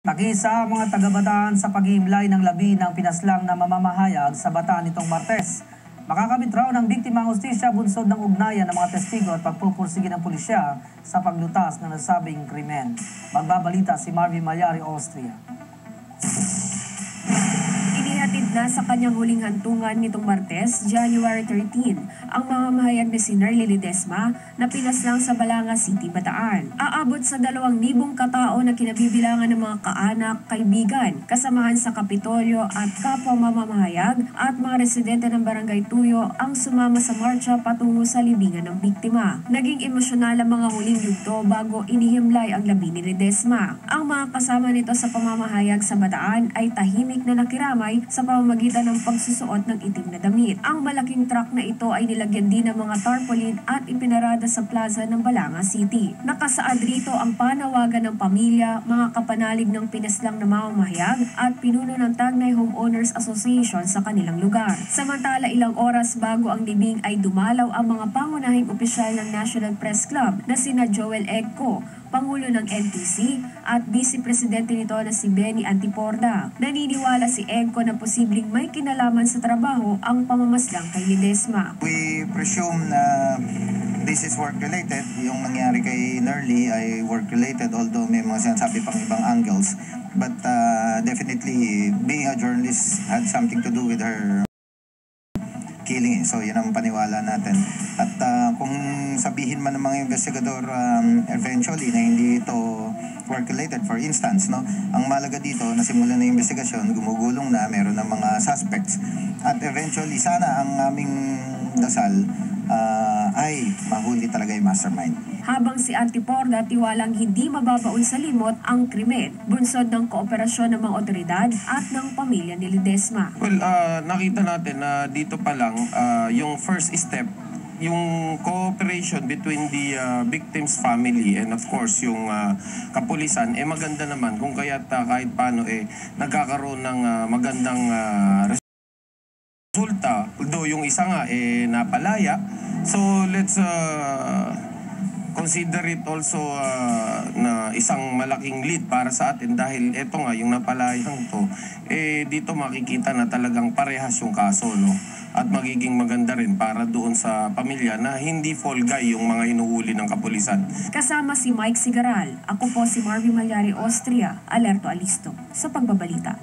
Nakisa ang mga taga-Bataan sa pag-iimlay ng labi ng pinaslang na mamamahayag sa Bataan nitong Martes. Makakamit raw ng biktima ang hustisya bunsod ng ugnayan ng mga testigo at pagpupursige ng pulisya sa paglutas ng nasabing krimen. Magbabalita si Marvin Malyari, Austria. Inihatid na sa kanyang huling hantungan nitong Martes, January 13, ang mamamahayag na si Nerly Ledesma na pinaslang sa Balanga City, Bataan. Aabot sa 2,000 katao na kinabibilangan ng mga kaanak, kaibigan, kasamahan sa Kapitolyo at kapwa mamamahayag at mga residente ng Barangay Tuyo ang sumama sa marcha patungo sa libingan ng biktima. Naging emosyonal ang mga huling yugto bago inihimlay ang labi ni Ledesma. Ang mga kasama nito sa pamamahayag sa Bataan ay tahimik na nakiramay sa pamamagitan ng pagsusuot ng itim na damit. Ang malaking truck na ito ay nilagyan din ng mga tarpaulin at ipinarada sa plaza ng Balanga City. Nakasaad rito ang panawagan ng pamilya, mga kapanalig ng pinaslang na mamamahayag at pinuno ng Tagnay Homeowners Association sa kanilang lugar. Samantala, ilang oras bago ang libing ay dumalaw ang mga pangunahing opisyal ng National Press Club na sina Joel Egco, Pangulo ng NTC at Vice Presidente nito na si Benny Antiporda. Naniniwala si Egco na posibleng may kinalaman sa trabaho ang pamamaslang kay Ledesma. We presume na this is work-related. Yung nangyari kay Nerly ay work-related, although may mga sinasabi pang ibang angles. But definitely, being a journalist had something to do with her killing. So yun ang paniwala natin. At kung sabihin man ng mga investigador eventually na hindi ito work-related, for instance, no, ang malaga dito, nasimulan na yung investigasyon, gumugulong na, meron ng mga suspects. At eventually, sana ang aming dasal ay mahuli talaga yung mastermind. Habang si Antiporda tiwalang hindi mababaon sa limot ang krimen, bunsod ng kooperasyon ng mga otoridad at ng pamilya ni Ledesma. Well, nakita natin na dito pa lang yung first step, yung cooperation between the victim's family and of course yung kapulisan, maganda naman kung kaya't kahit paano nagkakaroon ng magandang resulta. Although yung isa nga napalaya, so let's consider it also na isang malaking lead para sa atin dahil eto nga yung napalayang to dito makikita na talagang parehas yung kaso, no, at magiging maganda rin para doon sa pamilya na hindi fall guy yung mga hinuhuli ng kapulisan. Kasama si Mike Sigaral, ako po si Marvin Malyari, Austria, Alerto Alisto sa pagbabalita.